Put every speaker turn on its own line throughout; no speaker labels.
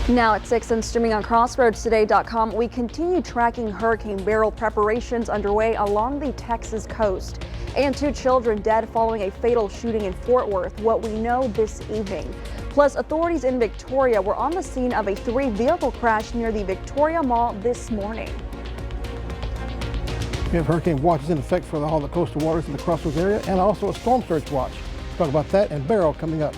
Now at 6 and streaming on crossroadstoday.com, we continue tracking Hurricane Beryl preparations underway along the Texas coast. And 2 children dead following a fatal shooting in Fort Worth, what we know this evening. Plus, authorities in Victoria were on the scene of a 3-vehicle crash near the Victoria Mall this morning.
We have hurricane watches in effect for all the coastal waters in the Crossroads area, and also a storm surge watch. Talk about that and Beryl coming up.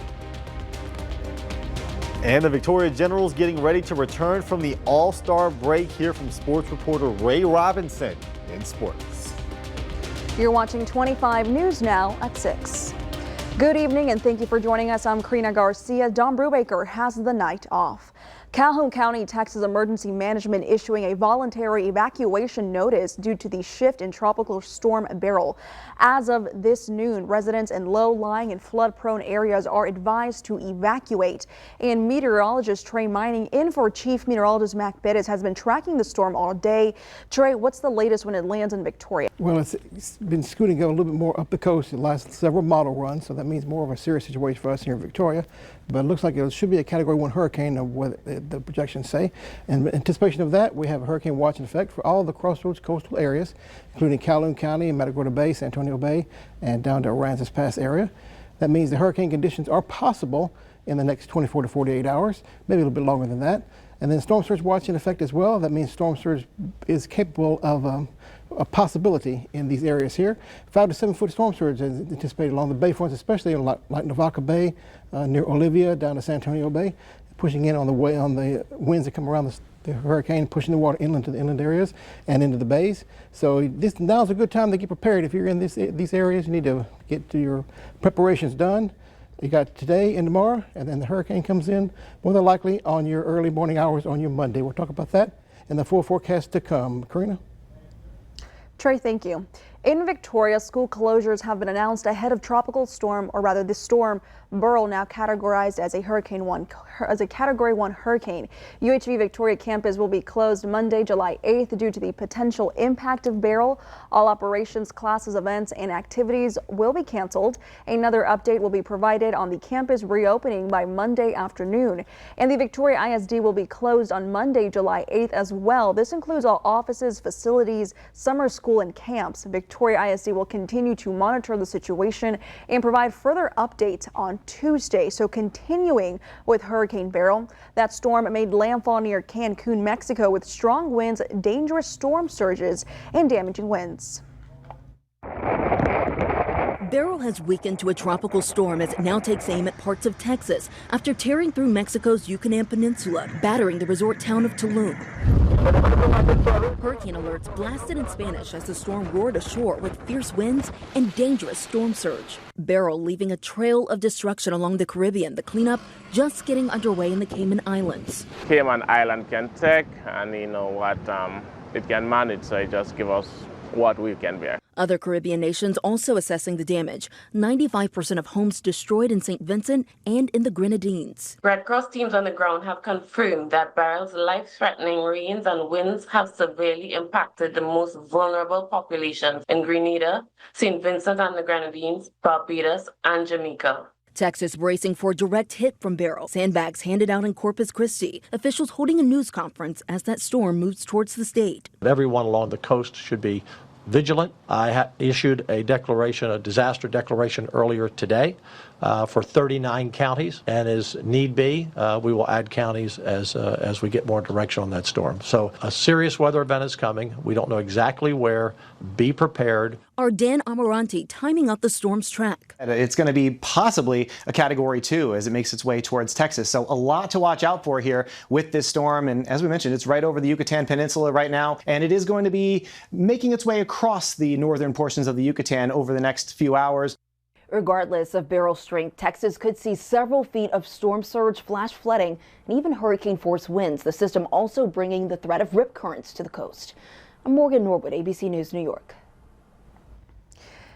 And the Victoria Generals getting ready to return from the All-Star break. Here from sports reporter Ray Robinson in sports.
You're watching 25 News now at 6. Good evening and thank you for joining us. I'm Karina Garcia. Don Brubaker has the night off. Calhoun County, Texas Emergency Management issuing a voluntary evacuation notice due to the shift in Tropical Storm Beryl. As of this noon, residents in low-lying and flood-prone areas are advised to evacuate. And meteorologist Trey Mining in for Chief Meteorologist Mac Bettis has been tracking the storm all day. Trey, what's the latest when it lands in Victoria?
Well, it's been scooting a little bit more up the coast the last several model runs, so that means more of a serious situation for us here in Victoria. But it looks like it should be a Category 1 hurricane, of what the projections say. And in anticipation of that, we have a hurricane watch in effect for all the Crossroads coastal areas, including Calhoun County, Matagorda Bay, San Antonio Bay, and down to Aransas Pass area. That means the hurricane conditions are possible in the next 24 to 48 hours, maybe a little bit longer than that. And then storm surge watch in effect as well. That means storm surge is capable of a possibility in these areas here. 5 to 7 foot storm surge is anticipated along the bayfronts, especially like Navaca Bay, near Olivia, down to San Antonio Bay, pushing in on the winds that come around the hurricane, pushing the water inland to the inland areas and into the bays. So now's a good time to get prepared. If you're in these areas, you need to get your preparations done. You got today and tomorrow, and then the hurricane comes in more than likely on your early morning hours on your Monday. We'll talk about that in the full forecast to come. Karina?
Trey, thank you. In Victoria, school closures have been announced ahead of tropical storm, or rather the storm Beryl, now categorized as a Category 1 hurricane. UHV Victoria campus will be closed Monday, July 8th due to the potential impact of Beryl. All operations, classes, events, and activities will be canceled. Another update will be provided on the campus reopening by Monday afternoon. And the Victoria ISD will be closed on Monday, July 8th as well. This includes all offices, facilities, summer school, and camps. Victoria ISD will continue to monitor the situation and provide further updates on Tuesday. So continuing with Hurricane Beryl, that storm made landfall near Cancun, Mexico, with strong winds, dangerous storm surges, and damaging winds.
Beryl has weakened to a tropical storm as it now takes aim at parts of Texas after tearing through Mexico's Yucatan Peninsula, battering the resort town of Tulum. Hurricane alerts blasted in Spanish as the storm roared ashore with fierce winds and dangerous storm surge. Beryl leaving a trail of destruction along the Caribbean, the cleanup just getting underway in the Cayman Islands.
Cayman Island can take, and you know what, it can manage, so it just give us what we can bear.
Other Caribbean nations also assessing the damage. 95% of homes destroyed in St. Vincent and in the Grenadines.
Red Cross teams on the ground have confirmed that Beryl's life-threatening rains and winds have severely impacted the most vulnerable populations in Grenada, St. Vincent and the Grenadines, Barbados, and Jamaica.
Texas bracing for a direct hit from Beryl. Sandbags handed out in Corpus Christi. Officials holding a news conference as that storm moves towards the state.
Everyone along the coast should be vigilant. I issued a disaster declaration earlier today for 39 counties, and as need be, we will add counties as we get more direction on that storm. So a serious weather event is coming. We don't know exactly where. Be prepared.
Our Dan Amarante timing out the storm's track.
It's going to be possibly a Category 2 as it makes its way towards Texas. So a lot to watch out for here with this storm. And as we mentioned, it's right over the Yucatan Peninsula right now. And it is going to be making its way across the northern portions of the Yucatan over the next few hours.
Regardless of Beryl's strength, Texas could see several feet of storm surge, flash flooding, and even hurricane-force winds. The system also bringing the threat of rip currents to the coast. I'm Morgan Norwood, ABC News, New York.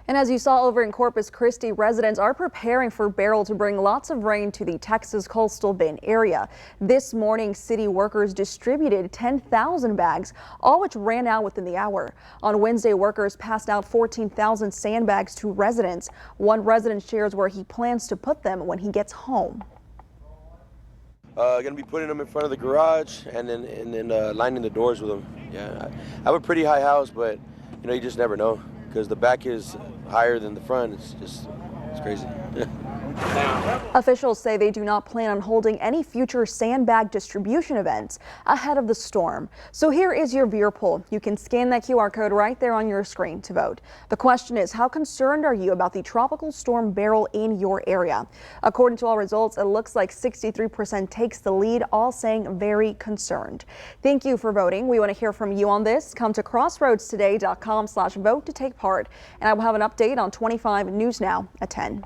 And as you saw over in Corpus Christi, residents are preparing for Beryl to bring lots of rain to the Texas coastal Bend area. This morning, city workers distributed 10,000 bags, all which ran out within the hour. On Wednesday, workers passed out 14,000 sandbags to residents. One resident shares where he plans to put them when he gets home.
Gonna be putting them in front of the garage and then lining the doors with them. Yeah, I have a pretty high house, but you know you just never know because the back is higher than the front. It's crazy.
Officials say they do not plan on holding any future sandbag distribution events ahead of the storm. So here is your viewer poll. You can scan that QR code right there on your screen to vote. The question is, how concerned are you about the tropical storm Beryl in your area? According to all results, it looks like 63% takes the lead, all saying very concerned. Thank you for voting. We want to hear from you on this. Come to crossroadstoday.com/vote to take part. And I will have an update on 25 News Now at 10.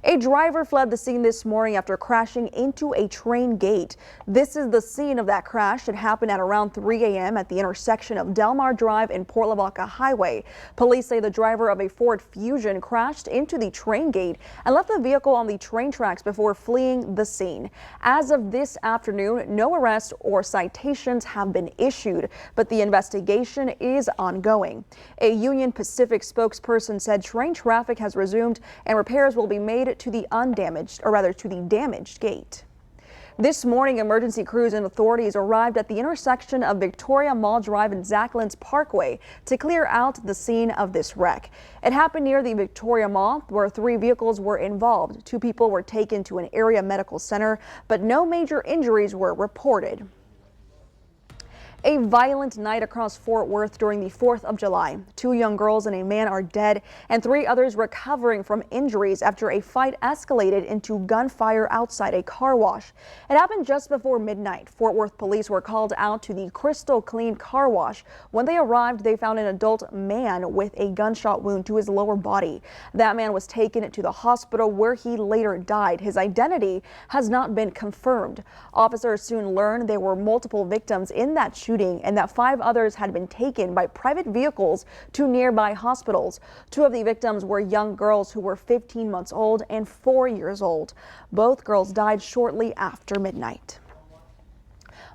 A driver fled the scene this morning after crashing into a train gate. This is the scene of that crash. It happened at around 3 a.m. at the intersection of Del Mar Drive and Port Lavaca Highway. Police say the driver of a Ford Fusion crashed into the train gate and left the vehicle on the train tracks before fleeing the scene. As of this afternoon, no arrests or citations have been issued, but the investigation is ongoing. A Union Pacific spokesperson said train traffic has resumed and repairs will be made to the damaged gate. This morning, emergency crews and authorities arrived at the intersection of Victoria Mall Drive and Zacklands Parkway to clear out the scene of this wreck. It happened near the Victoria Mall, where 3 vehicles were involved. 2 people were taken to an area medical center, but no major injuries were reported. A violent night across Fort Worth during the 4th of July. 2 young girls and a man are dead and 3 others recovering from injuries after a fight escalated into gunfire outside a car wash. It happened just before midnight. Fort Worth police were called out to the Crystal Clean car wash. When they arrived, they found an adult man with a gunshot wound to his lower body. That man was taken to the hospital where he later died. His identity has not been confirmed. Officers soon learned there were multiple victims in that shooting and that 5 others had been taken by private vehicles to nearby hospitals. 2 of the victims were young girls who were 15 months old and 4 years old. Both girls died shortly after midnight.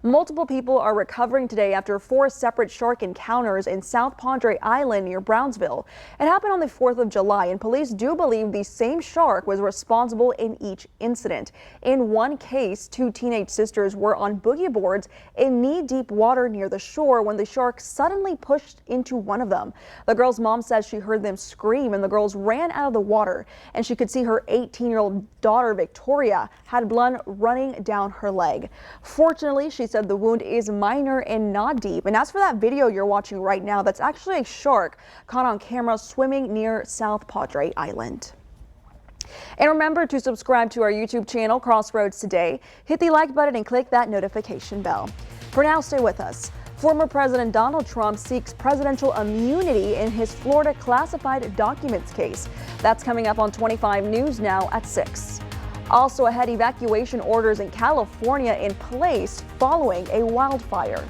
Multiple people are recovering today after 4 separate shark encounters in South Padre Island near Brownsville. It happened on the 4th of July, and police do believe the same shark was responsible in each incident. In one case, 2 teenage sisters were on boogie boards in knee-deep water near the shore when the shark suddenly pushed into one of them. The girl's mom says she heard them scream and the girls ran out of the water, and she could see her 18-year-old daughter Victoria had blood running down her leg. Fortunately, she said the wound is minor and not deep. And as for that video you're watching right now, that's actually a shark caught on camera swimming near South Padre Island. And remember to subscribe to our YouTube channel, Crossroads Today. Hit the like button and click that notification bell. For now, stay with us. Former President Donald Trump seeks presidential immunity in his Florida classified documents case. That's coming up on 25 News Now at 6. Also ahead, evacuation orders in California in place following a wildfire.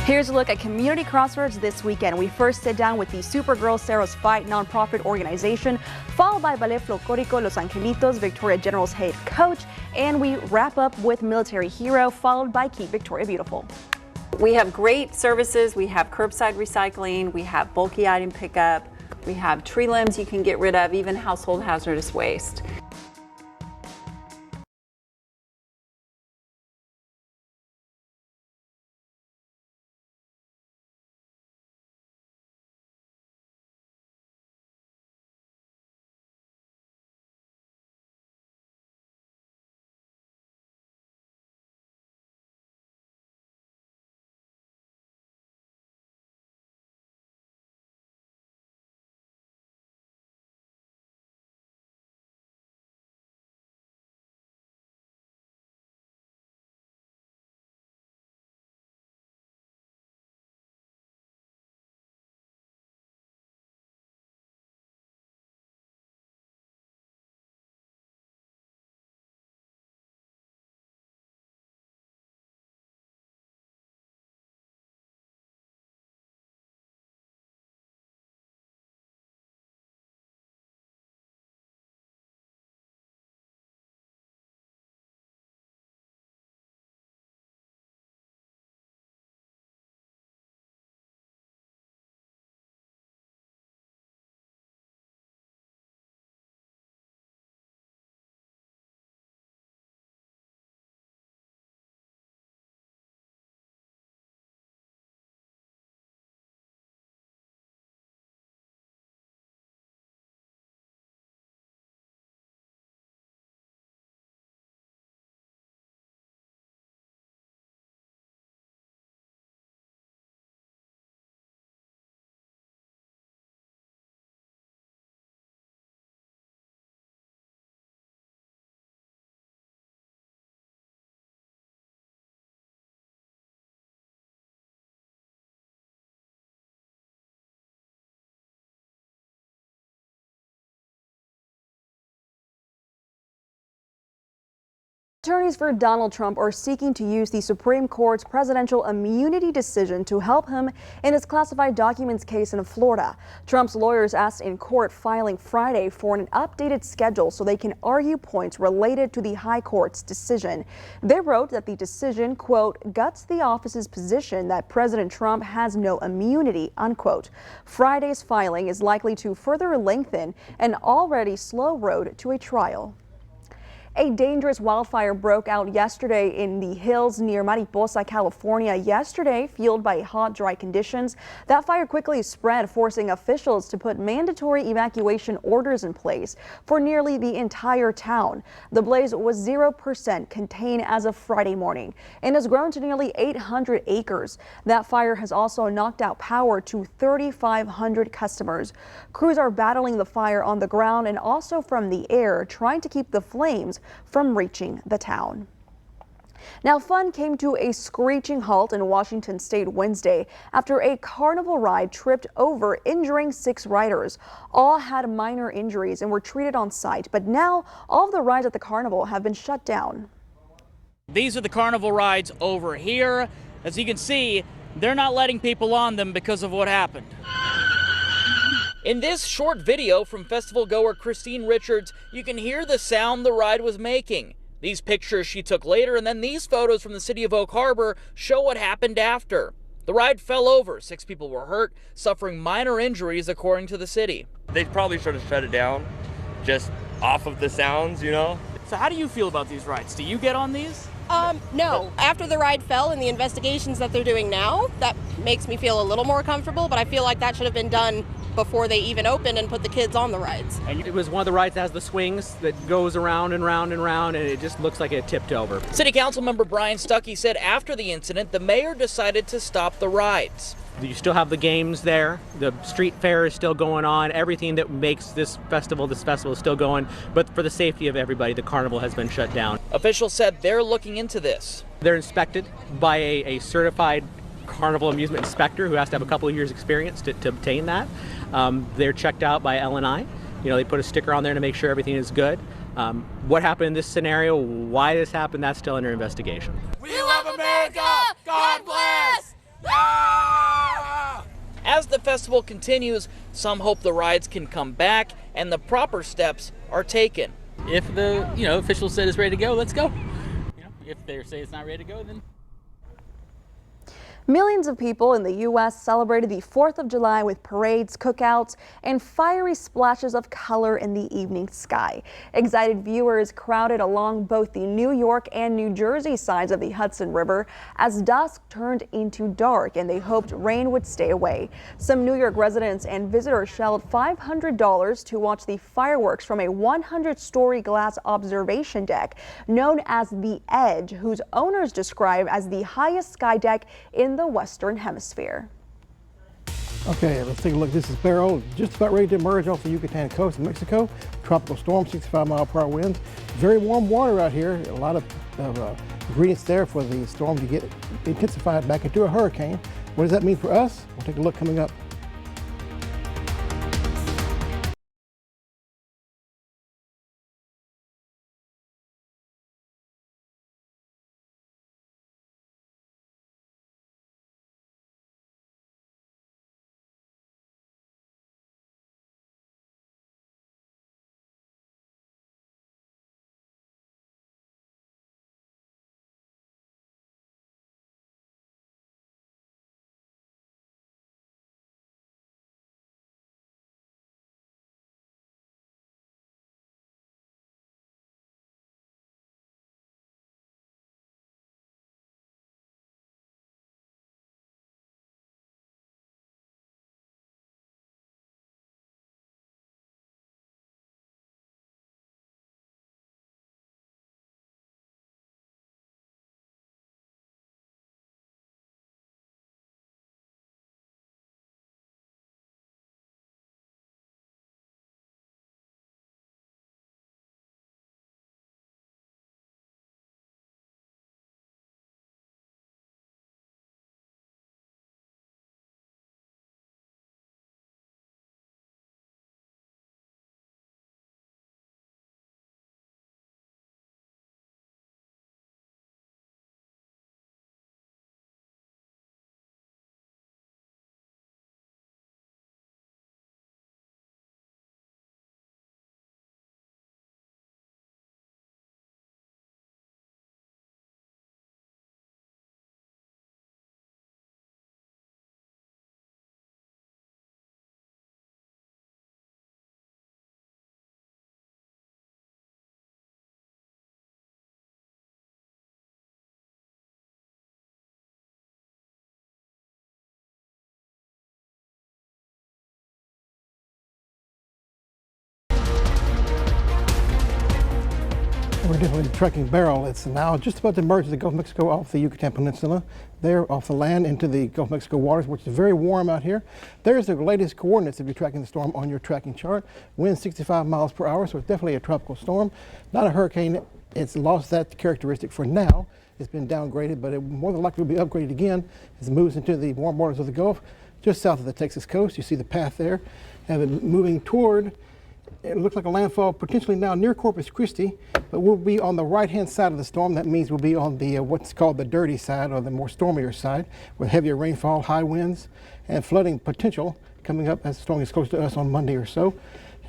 Here's a look at Community Crossroads this weekend. We first sit down with the Supergirl Sarah's Fight nonprofit organization, followed by Ballet Folclórico Los Angelitos, Victoria General's head coach, and we wrap up with Military Hero, followed by Keep Victoria Beautiful.
We have great services. We have curbside recycling. We have bulky item pickup. We have tree limbs you can get rid of, even household hazardous waste.
Attorneys for Donald Trump are seeking to use the Supreme Court's presidential immunity decision to help him in his classified documents case in Florida. Trump's lawyers asked in court filing Friday for an updated schedule so they can argue points related to the high court's decision. They wrote that the decision, quote, guts the office's position that President Trump has no immunity, unquote. Friday's filing is likely to further lengthen an already slow road to a trial. A dangerous wildfire broke out yesterday in the hills near Mariposa, California. Yesterday, fueled by hot, dry conditions, that fire quickly spread, forcing officials to put mandatory evacuation orders in place for nearly the entire town. The blaze was 0% contained as of Friday morning and has grown to nearly 800 acres. That fire has also knocked out power to 3,500 customers. Crews are battling the fire on the ground and also from the air, trying to keep the flames from reaching the town. Now, fun came to a screeching halt in Washington State Wednesday after a carnival ride tripped over, injuring 6 riders. All had minor injuries and were treated on site, but now all of the rides at the carnival have been shut down.
These are the carnival rides over here. As you can see, they're not letting people on them because of what happened. In this short video from festival goer Christine Richards, you can hear the sound the ride was making. These pictures she took later, and then these photos from the city of Oak Harbor show what happened after. The ride fell over. 6 people were hurt, suffering minor injuries according to the city.
They probably should have shut it down just off of the sounds, you know?
So how do you feel about these rides? Do you get on these?
No. After the ride fell and the investigations that they're doing now, that makes me feel a little more comfortable, but I feel like that should have been done before they even opened and put the kids on the rides.
And it was one of the rides that has the swings that goes around and round and round, and it just looks like it tipped over.
City Council member Brian Stuckey said after the incident, the mayor decided to stop the rides.
You still have the games there, the street fair is still going on, everything that makes this festival is still going, but for the safety of everybody, the carnival has been shut down.
Officials said they're looking into this.
They're inspected by a certified carnival amusement inspector who has to have a couple of years experience to obtain that. They're checked out by L&I. You know, they put a sticker on there to make sure everything is good. What happened in this scenario, why this happened, that's still under investigation.
We love America! God bless! As the festival continues, some hope the rides can come back and the proper steps are taken.
If the officials said it's ready to go, let's go. If they say it's not ready to go, then.
Millions of people in the U.S. celebrated the 4th of July with parades, cookouts, and fiery splashes of color in the evening sky. Excited viewers crowded along both the New York and New Jersey sides of the Hudson River as dusk turned into dark and they hoped rain would stay away. Some New York residents and visitors shelled $500 to watch the fireworks from a 100-story glass observation deck known as the Edge, whose owners describe as the highest sky deck in the Western Hemisphere.
Okay, let's take a look. This is Beryl, just about ready to emerge off the Yucatan coast of Mexico. Tropical storm, 65-mile-per-hour winds. Very warm water out here. A lot of ingredients there for the storm to get intensified back into a hurricane. What does that mean for us? We'll take a look coming up. We're definitely tracking Beryl. It's now just about to merge the Gulf of Mexico off the Yucatan Peninsula, there off the land into the Gulf of Mexico waters, which is very warm out here. There's the latest coordinates if you're tracking the storm on your tracking chart. Wind 65 miles per hour, so it's definitely a tropical storm. Not a hurricane. It's lost that characteristic for now. It's been downgraded, but it more than likely will be upgraded again as it moves into the warm waters of the Gulf, just south of the Texas coast. You see the path there, have it moving toward. It looks like a landfall potentially now near Corpus Christi, but we'll be on the right-hand side of the storm. That means we'll be on the what's called the dirty side, or the more stormier side, with heavier rainfall, high winds, and flooding potential coming up as the storm gets close to us on Monday or so.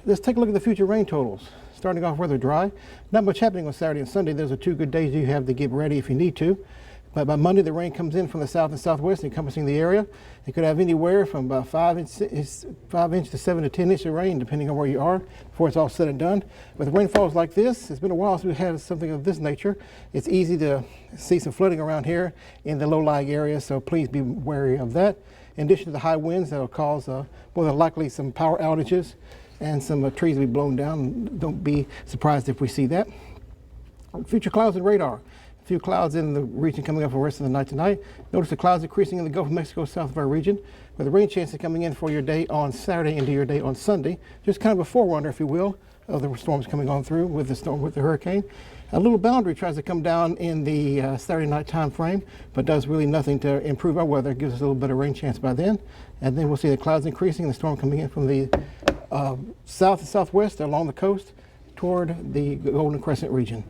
Let's take a look at the future rain totals. Starting off rather dry. Not much happening on Saturday and Sunday. Those are two good days you have to get ready if you need to. But by Monday, the rain comes in from the south and southwest, encompassing the area. It could have anywhere from about 5 inch to 7 to 10 inches of rain, depending on where you are, before it's all said and done. With rainfalls like this, it's been a while since we've had something of this nature. It's easy to see some flooding around here in the low-lying areas, so please be wary of that. In addition to the high winds, that will cause more than likely some power outages and some trees will be blown down. Don't be surprised if we see that. Future clouds and radar. A few clouds in the region coming up for the rest of the night tonight. Notice the clouds increasing in the Gulf of Mexico south of our region, with the rain chances coming in for your day on Saturday into your day on Sunday. Just kind of a forerunner, if you will, of the storms coming on through with the hurricane. A little boundary tries to come down in the Saturday night time frame, but does really nothing to improve our weather. It gives us a little bit of rain chance by then. And then we'll see the clouds increasing and the storm coming in from the south and southwest along the coast toward the Golden Crescent region.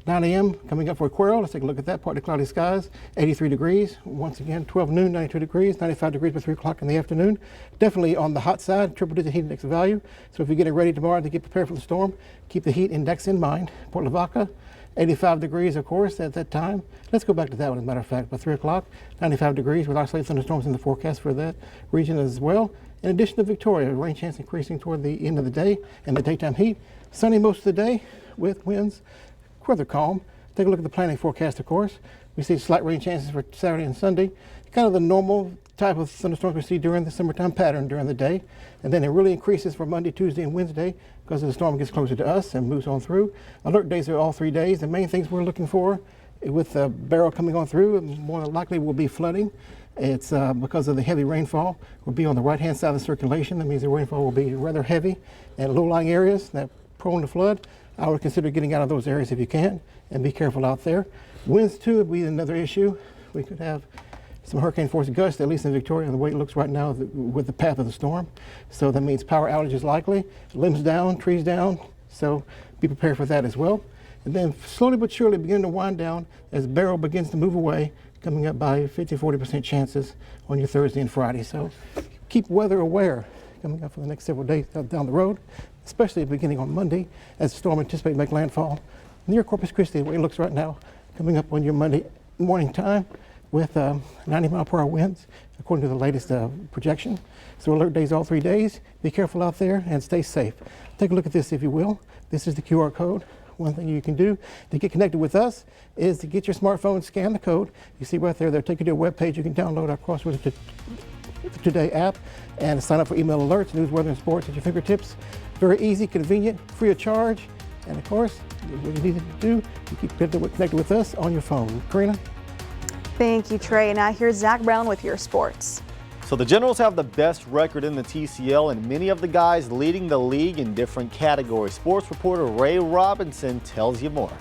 9 a.m. coming up for Aquarial. Let's take a look at that. Partly cloudy skies, 83 degrees. Once again, 12 noon, 92 degrees, 95 degrees by 3 o'clock in the afternoon. Definitely on the hot side, triple-digit heat index value. So if you're getting ready tomorrow to get prepared for the storm, keep the heat index in mind. Port Lavaca, 85 degrees, of course, at that time. Let's go back to that one, as a matter of fact. By 3 o'clock, 95 degrees with isolated thunderstorms in the forecast for that region as well. In addition to Victoria, rain chance increasing toward the end of the day and the daytime heat. Sunny most of the day with winds rather calm. Take a look at the planning forecast, of course. We see slight rain chances for Saturday and Sunday. Kind of the normal type of thunderstorms we see during the summertime pattern during the day. And then it really increases for Monday, Tuesday, and Wednesday because the storm gets closer to us and moves on through. Alert days are all 3 days. The main things we're looking for with the Beryl coming on through, more than likely will be flooding. It's because of the heavy rainfall. We'll be on the right-hand side of the circulation. That means the rainfall will be rather heavy and low-lying areas that are prone to flood. I would consider getting out of those areas if you can, and be careful out there. Winds too would be another issue. We could have some hurricane force gusts, at least in Victoria, the way it looks right now with the path of the storm. So that means power outages likely, limbs down, trees down. So be prepared for that as well. And then slowly but surely begin to wind down as Beryl begins to move away, coming up by 50–40% chances on your Thursday and Friday. So keep weather aware coming up for the next several days down the road, especially beginning on Monday as the storm anticipates make landfall near Corpus Christi, the way it looks right now, coming up on your Monday morning time with 90-mile-per-hour winds, according to the latest projection. So alert days all 3 days. Be careful out there and stay safe. Take a look at this, if you will. This is the QR code. One thing you can do to get connected with us is to get your smartphone, scan the code. You see right there, they'll take you to a web page. You can download our Crossword Today app and sign up for email alerts, news, weather, and sports at your fingertips. Very easy, convenient, free of charge. And of course, what you need to do, you keep connected with us on your phone. Karina?
Thank you, Trey. Now here's Zach Brown with your sports.
So the Generals have the best record in the TCL and many of the guys leading the league in different categories. Sports reporter Ray Robinson tells you more.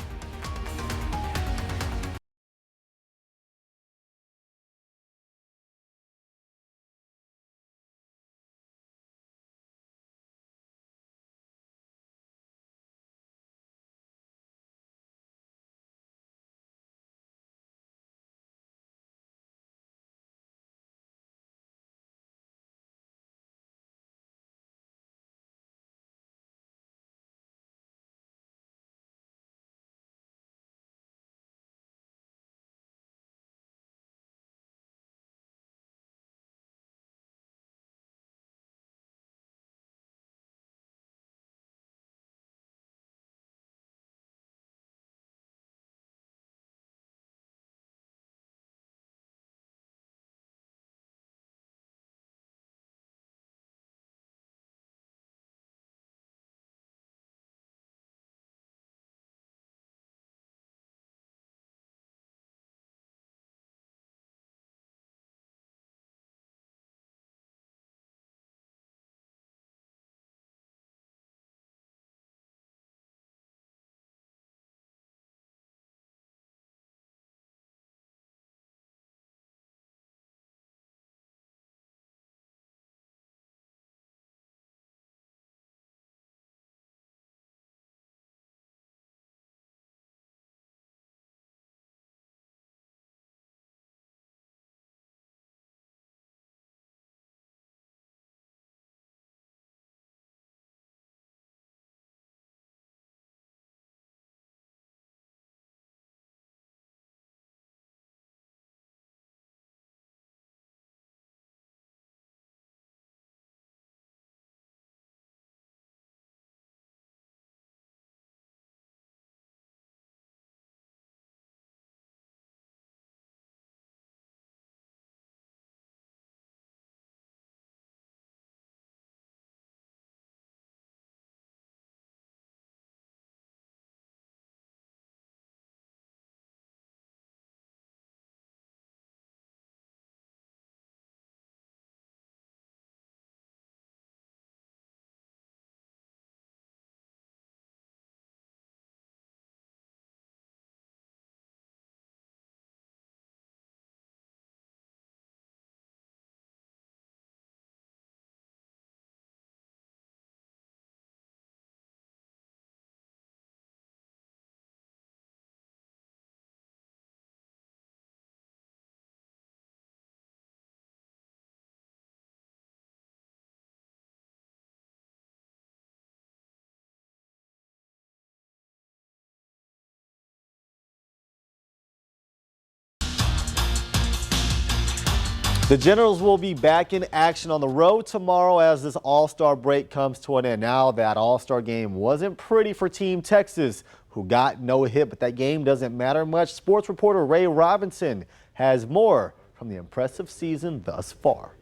The Generals will be back in action on the road tomorrow as this All-Star break comes to an end. Now that All-Star game wasn't pretty for Team Texas, who got no hit, but that game doesn't matter much. Sports reporter Ray Robinson has more from the impressive season thus far.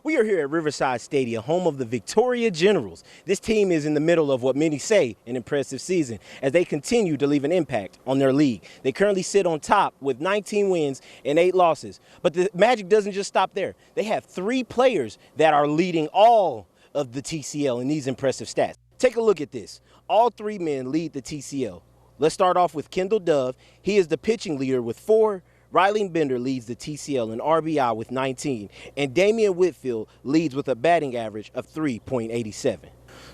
We are here at Riverside Stadium, home of the Victoria Generals. This team is in the middle of what many say an impressive season as they continue to leave an impact on their league. They currently sit on top with 19 wins and 8 losses. But the magic doesn't just stop there. They have 3 players that are leading all of the TCL in these impressive stats. Take a look at this. All 3 men lead the TCL. Let's start off with Kendall Dove. He is the pitching leader with 4. Riley Bender leads the TCL in RBI with 19, and Damian Whitfield leads with a batting average of 3.87.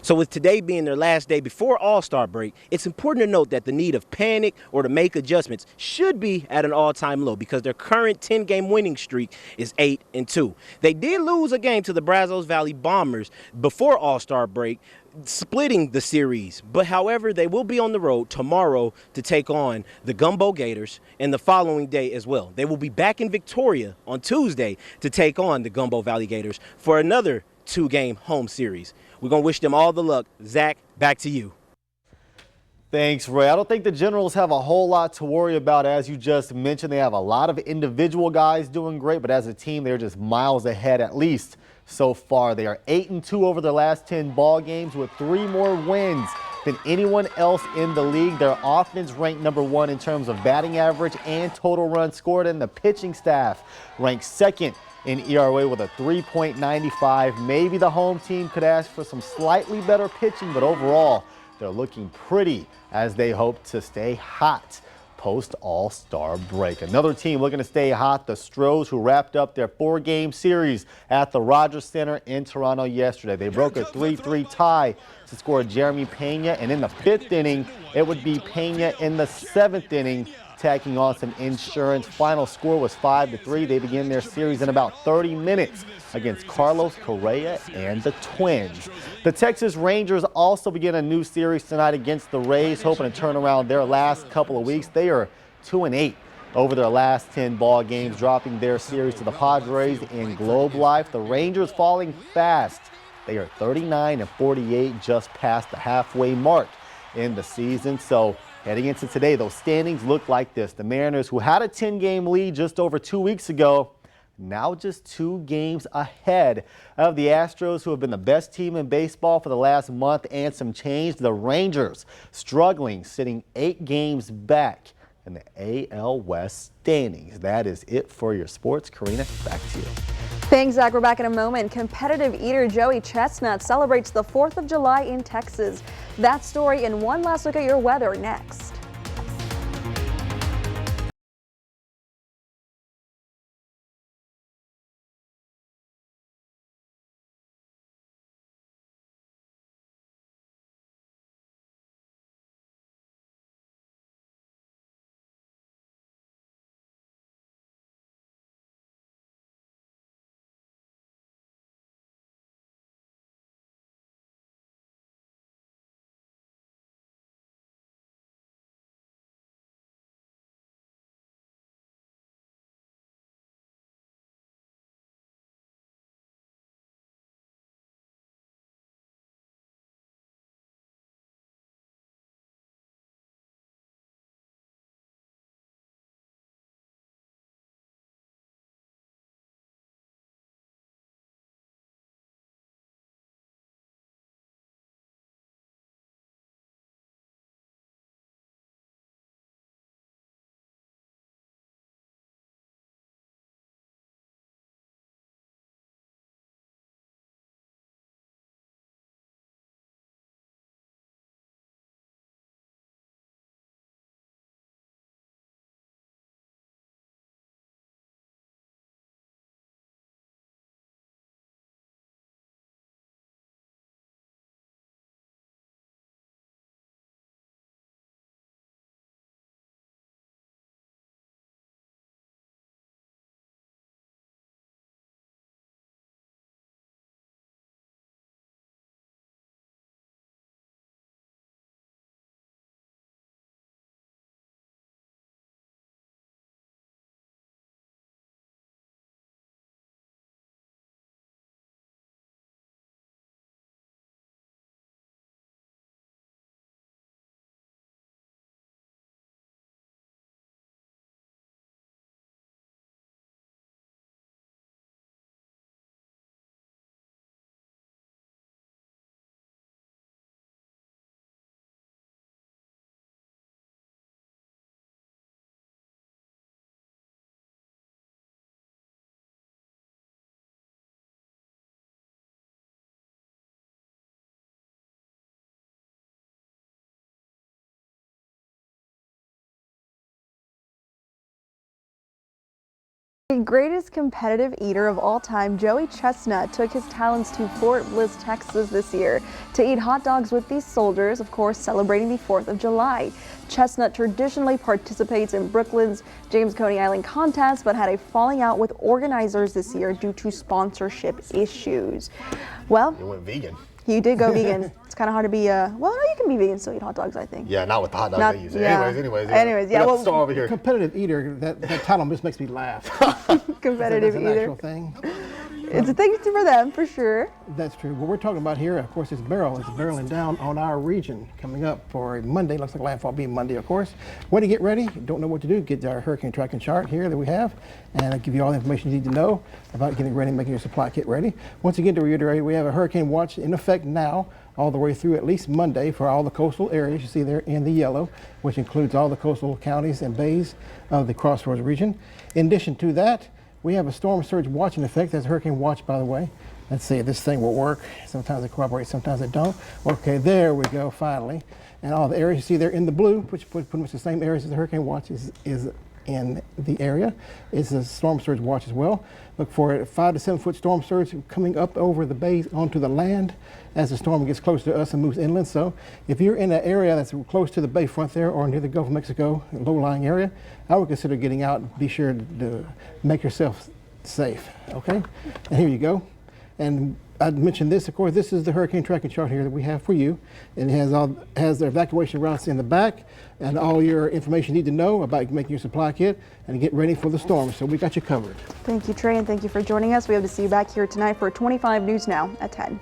So with today being their last day before All-Star break, it's important to note that the need of panic or to make adjustments should be at an all-time low because their current 10-game winning streak is 8-2. They did lose a game to the Brazos Valley Bombers before All-Star break, splitting the series. But however, they will be on the road tomorrow to take on the Gumbo Gators and the following day as well. They will be back in Victoria on Tuesday to take on the Gumbo Valley Gators for another 2-game home series. We're going to wish them all the luck. Zach, back to you.
Thanks, Ray. I don't think the Generals have a whole lot to worry about. As you just mentioned, they have a lot of individual guys doing great, but as a team, they're just miles ahead, at least so far. They are 8-2 over their last 10 ball games with 3 more wins than anyone else in the league. Their offense ranked number 1 in terms of batting average and total runs scored, and the pitching staff ranked 2nd in ERA with a 3.95. Maybe the home team could ask for some slightly better pitching, but overall, they're looking pretty as they hope to stay hot post All-Star break. Another team looking to stay hot, the Stros, who wrapped up their 4-game series at the Rogers Center in Toronto yesterday. They broke a 3-3 tie to score Jeremy Pena, and in the 5th inning, it would be Pena in the 7th inning tacking on some insurance. Final score was 5-3. They begin their series in about 30 minutes against Carlos Correa and the Twins. The Texas Rangers also begin a new series tonight against the Rays, hoping to turn around their last couple of weeks. They are 2-8 over their last 10 ball games, dropping their series to the Padres in Globe Life. The Rangers falling fast. They are 39-48, just past the halfway mark in the season. So heading into today, those standings look like this. The Mariners, who had a 10-game lead just over 2 weeks ago, now just 2 games ahead of the Astros, who have been the best team in baseball for the last month and some change. The Rangers struggling, sitting 8 games back in the AL West standings. That is it for your sports. Karina, back to you.
Thanks, Zach. We're back in a moment. Competitive eater Joey Chestnut celebrates the 4th of July in Texas. That story and one last look at your weather next. greatest competitive eater of all time, Joey Chestnut, took his talents to Fort Bliss, Texas this year to eat hot dogs with these soldiers, of course, celebrating the 4th of July. Chestnut traditionally participates in Brooklyn's James Coney Island contest, but had a falling out with organizers this year due to sponsorship issues. Well,
You went vegan.
he did go vegan. It's kind of hard to be, well, no, you can be vegan and still eat hot dogs, I think.
Yeah, not with the hot dogs
Not-
they use.
yeah.
Anyways,
yeah,
we got
well,
the star over here.
Competitive eater, that title just makes me laugh.
competitive
That's an
eater.
actual thing.
It's a thing for them, for sure.
That's true. What we're talking about here, of course, is barrel. It's barreling down on our region coming up for Monday. Looks like landfall being Monday, of course. When to get ready, don't know what to do, get our hurricane tracking chart here that we have, and I'll give you all the information you need to know about getting ready, making your supply kit ready. Once again, to reiterate, we have a hurricane watch in effect now all the way through at least Monday for all the coastal areas you see there in the yellow, which includes all the coastal counties and bays of the Crossroads region. In addition to that, we have a storm surge watch in effect. That's a hurricane watch, by the way. Let's see if this thing will work. Sometimes it cooperates, sometimes it don't. Okay, there we go, finally. And all the areas you see there in the blue, which pretty much the same areas as the hurricane watch is in the area. It's a storm surge watch as well. Look for a 5 to 7 foot storm surge coming up over the bays onto the land as the storm gets close to us and moves inland. So if you're in an area that's close to the bayfront there or near the Gulf of Mexico, low-lying area, I would consider getting out. Be sure to make yourself safe, okay? And here you go. And I mentioned this, of course, this is the hurricane tracking chart here that we have for you. And it has the evacuation routes in the back and all your information you need to know about making your supply kit and get ready for the storm. So we got you covered.
Thank you, Trey, and thank you for joining us. We hope to see you back here tonight for 25 News Now at 10.